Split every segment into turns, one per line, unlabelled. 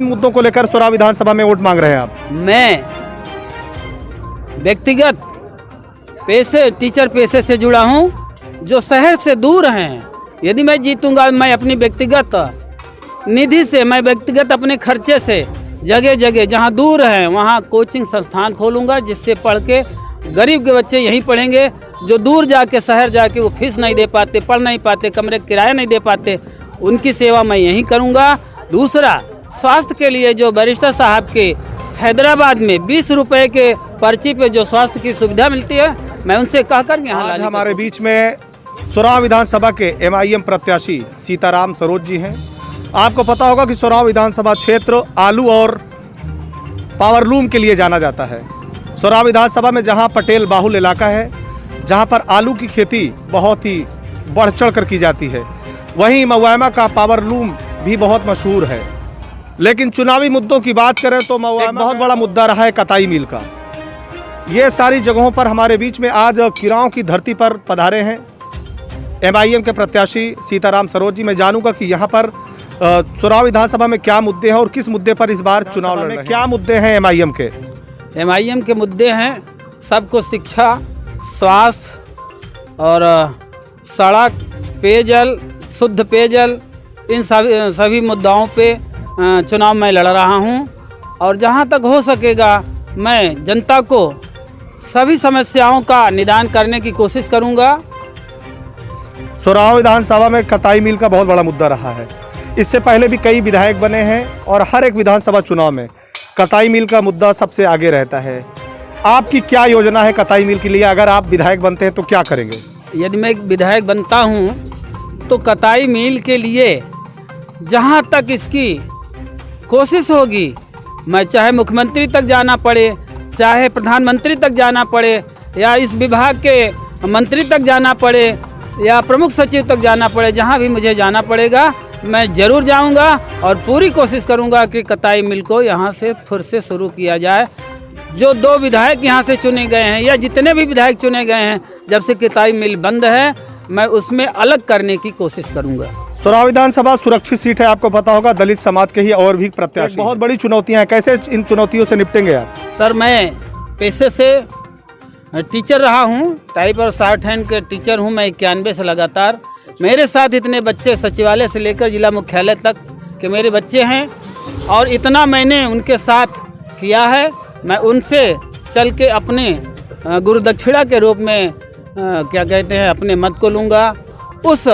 मुद्दों को लेकर सोरा विधानसभा में वोट मांग रहे हैं आप?
मैं व्यक्तिगत टीचर पेशे से जुड़ा हूं, जो शहर से दूर हैं। यदि मैं जीतूंगा, मैं अपनी व्यक्तिगत निधि से, मैं व्यक्तिगत अपने खर्चे से जगह जगह जहां दूर हैं वहां कोचिंग संस्थान खोलूंगा, जिससे पढ़ के गरीब के बच्चे यहीं पढ़ेंगे। जो दूर जाके शहर जाके वो फीस नहीं दे पाते, पढ़ नहीं पाते, कमरे का किराया नहीं दे पाते, उनकी सेवा मैं यहीं करूंगा। दूसरा, स्वास्थ्य के लिए जो बैरिस्टर साहब के हैदराबाद में 20 रुपए के पर्ची पे जो स्वास्थ्य की सुविधा मिलती है, मैं उनसे कहकर यहाँ
आज हमारे बीच में सोरा विधानसभा के MIM प्रत्याशी सीताराम सरोज जी हैं। आपको पता होगा कि सोरा विधानसभा क्षेत्र आलू और पावरलूम के लिए जाना जाता है। सोरा विधानसभा में जहां पटेल बाहुल इलाका है, जहां पर आलू की खेती बहुत ही बढ़ चढ़ कर की जाती है, वहीं मऊआमा का पावरलूम भी बहुत मशहूर है। लेकिन चुनावी मुद्दों की बात करें तो मऊआमा बहुत बड़ा मुद्दा रहा है कताई मिल का। ये सारी जगहों पर हमारे बीच में आज किराओं की धरती पर पधारे हैं MIM के प्रत्याशी सीताराम सरोज जी। मैं जानूंगा कि यहाँ पर सोरा विधानसभा में क्या मुद्दे हैं और किस मुद्दे पर इस बार चुनाव लड़ रहे हैं। क्या मुद्दे हैं MIM के?
MIM के मुद्दे हैं सबको शिक्षा, स्वास्थ्य और सड़क, पेयजल, शुद्ध पेयजल, इन सभी मुद्दाओं पे चुनाव में लड़ रहा हूं। और जहां तक हो सकेगा मैं जनता को सभी समस्याओं का निदान करने की कोशिश करूंगा।
सोरा विधानसभा में कताई मिल का बहुत बड़ा मुद्दा रहा है। इससे पहले भी कई विधायक बने हैं और हर एक विधानसभा चुनाव में कताई मिल का मुद्दा सबसे आगे रहता है। आपकी क्या योजना है कताई मिल के लिए? अगर आप विधायक बनते हैं तो क्या करेंगे?
यदि मैं विधायक बनता हूं तो कताई मिल के लिए जहां तक इसकी कोशिश होगी, मैं चाहे मुख्यमंत्री तक जाना पड़े, चाहे प्रधानमंत्री तक जाना पड़े, या इस विभाग के मंत्री तक जाना पड़े, या प्रमुख सचिव तक जाना पड़े, जहां भी मुझे जाना पड़ेगा मैं ज़रूर जाऊंगा और पूरी कोशिश करूंगा कि कताई मिल को यहां से फिर से शुरू किया जाए। जो 2 विधायक यहां से चुने गए हैं या जितने भी विधायक चुने गए हैं, जब से कताई मिल बंद है, मैं उसमें अलग करने की कोशिश करूंगा।
सोरा विधानसभा सुरक्षित सीट है, आपको पता होगा। दलित समाज के ही और भी प्रत्याशी, बहुत बड़ी चुनौतियां हैं। कैसे इन चुनौतियों से निपटेंगे आप?
सर, मैं पेशे से टीचर रहा हूं, टाइप और शॉर्ट हैंड के टीचर हूं मैं 91 से लगातार। मेरे साथ इतने बच्चे सचिवालय से लेकर जिला मुख्यालय तक के मेरे बच्चे हैं, और इतना मैंने उनके साथ किया है। मैं उनसे चल के अपने गुरुदक्षिणा के रूप में क्या कहते हैं अपने मत को लूँगा। उस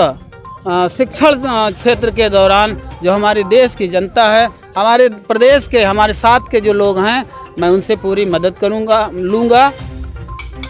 शिक्षण क्षेत्र के दौरान जो हमारे देश की जनता है, हमारे प्रदेश के, हमारे साथ के जो लोग हैं, मैं उनसे पूरी मदद लूँगा।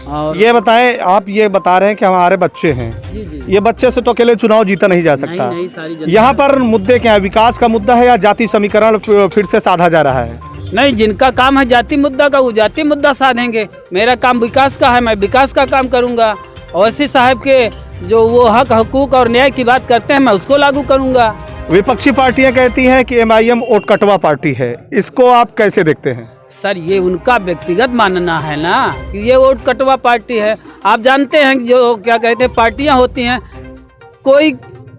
और
ये बताएं, आप ये बता रहे हैं कि हमारे बच्चे हैं,
जी।
ये बच्चे से तो अकेले चुनाव जीता नहीं जा सकता।
नहीं,
यहाँ पर मुद्दे क्या है? विकास का मुद्दा है या जाति समीकरण फिर से साधा जा रहा है?
नहीं, जिनका काम है जाति मुद्दा का, वो जाति मुद्दा साधेंगे। मेरा काम विकास का है, मैं विकास का काम करूँगा। ओवैसी साहब के जो वो हक, हकूक और न्याय की बात करते हैं, मैं उसको लागू करूँगा।
विपक्षी पार्टियां कहती हैं कि MIM वोट कटवा पार्टी है, इसको आप कैसे देखते हैं?
सर, ये उनका व्यक्तिगत मानना है ना कि ये वोट कटवा पार्टी है। आप जानते हैं कि जो क्या कहते हैं पार्टियां होती हैं, कोई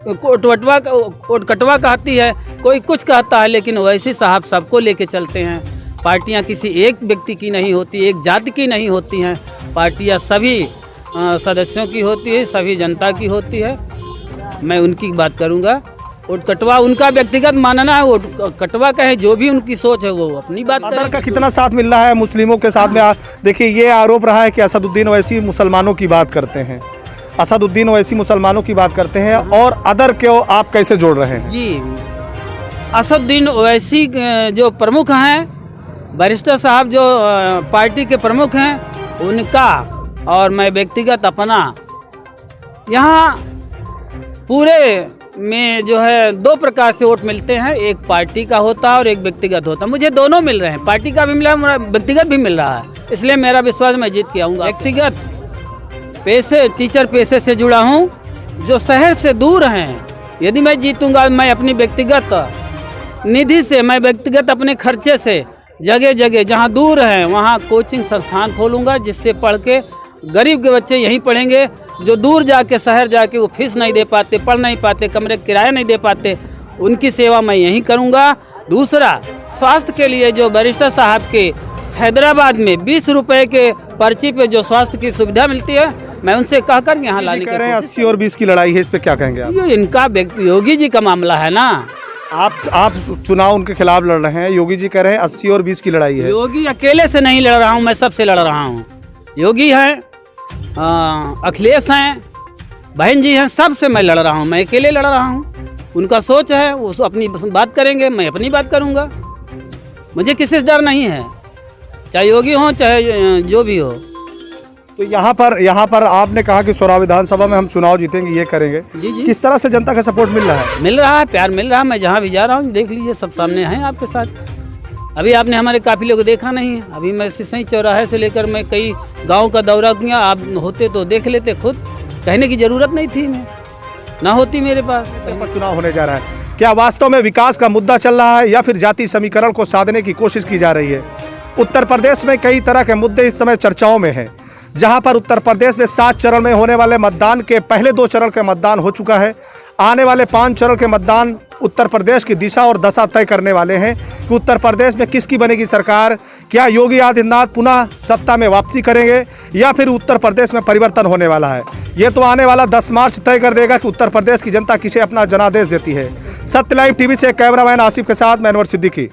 वोट कटवा कहती है, कोई कुछ कहता है, लेकिन ओवैसी साहब सबको लेके चलते हैं। पार्टियां किसी एक व्यक्ति की नहीं होती, एक जाति की नहीं होती हैं। पार्टियां सभी सदस्यों की होती है, सभी जनता की होती है। मैं उनकी बात करूँगा। वोट कटवा उनका व्यक्तिगत मानना है, वोट कटवा कहे, जो भी उनकी सोच है वो अपनी बात
अदर का कितना साथ मिल रहा है मुस्लिमों के साथ में? देखिए, ये आरोप रहा है कि असदुद्दीन ओवैसी मुसलमानों की बात करते हैं, असदुद्दीन ओवैसी मुसलमानों की बात करते हैं, और अदर को आप कैसे जोड़ रहे हैं?
जी, असदुद्दीन ओवैसी जो प्रमुख हैं, बैरिस्टर साहब जो पार्टी के प्रमुख हैं, उनका और मैं व्यक्तिगत अपना, यहाँ पूरे में जो है 2 प्रकार से वोट मिलते हैं। एक पार्टी का होता है और एक व्यक्तिगत होता है। मुझे दोनों मिल रहे हैं, पार्टी का भी मिल रहा है, व्यक्तिगत भी मिल रहा है। इसलिए मेरा विश्वास मैं जीत के आऊँगा। व्यक्तिगत टीचर पेशे से जुड़ा हूँ, जो शहर से दूर हैं। यदि मैं जीतूंगा, मैं अपनी व्यक्तिगत निधि से, मैं व्यक्तिगत अपने खर्चे से जगह जगह जहाँ दूर हैं वहाँ कोचिंग संस्थान खोलूँगा, जिससे पढ़ के गरीब के बच्चे यहीं पढ़ेंगे। जो दूर जाके शहर जाके वो फीस नहीं दे पाते, पढ़ नहीं पाते, कमरे का किराया नहीं दे पाते, उनकी सेवा मैं यहीं करूँगा। दूसरा, स्वास्थ्य के लिए जो बैरिस्टर साहब के हैदराबाद में 20 रुपए के पर्ची पे जो स्वास्थ्य की सुविधा मिलती है, मैं उनसे कहकर यहाँ लाने
कह रहे हैं 80 और 20 की लड़ाई है, इस पे क्या कहेंगे आप?
ये इनका योगी जी का मामला है ना।
आप चुनाव उनके खिलाफ लड़ रहे हैं, योगी जी कह रहे हैं 80 और 20 की लड़ाई है।
योगी अकेले से नहीं लड़ रहा हूँ, मैं सबसे लड़ रहा हूँ। योगी हैं, अखिलेश हैं, बहन जी हैं, सबसे मैं लड़ रहा हूँ। मैं अकेले लड़ रहा हूँ। उनका सोच है, वो अपनी बात करेंगे, मैं अपनी बात करूँगा। मुझे किसी से डर नहीं है, चाहे योगी हो चाहे जो भी हो।
तो यहाँ पर आपने कहा कि सोरा विधानसभा में हम चुनाव जीतेंगे, ये करेंगे।
जी जी,
किस तरह से जनता का सपोर्ट मिल रहा है?
मिल रहा है, प्यार मिल रहा है। मैं जहाँ भी जा रहा हूँ देख लीजिए, सब सामने हैं आपके साथ। अभी आपने हमारे काफिले को देखा नहीं है। अभी मैं सिसई चौराहे से लेकर मैं कई गाँव का दौरा किया। आप होते तो देख लेते खुद, कहने की ज़रूरत नहीं थी, मैं ना होती मेरे पास।
चुनाव होने जा रहा है, क्या वास्तव में विकास का मुद्दा चल रहा है या फिर जाति समीकरण को साधने की कोशिश की जा रही है? उत्तर प्रदेश में कई तरह के मुद्दे इस समय चर्चाओं में हैं, जहां पर उत्तर प्रदेश में 7 चरण में होने वाले मतदान के पहले 2 चरण के मतदान हो चुका है। आने वाले 5 चरण के मतदान उत्तर प्रदेश की दिशा और दशा तय करने वाले हैं कि उत्तर प्रदेश में किसकी बनेगी सरकार। क्या योगी आदित्यनाथ पुनः सत्ता में वापसी करेंगे या फिर उत्तर प्रदेश में परिवर्तन होने वाला है? ये तो आने वाला 10 मार्च तय कर देगा कि उत्तर प्रदेश की जनता किसे अपना जनादेश देती है। सत्य लाइव टीवी से कैमरामैन आसिफ के साथ मैं अनवर सिद्दीकी।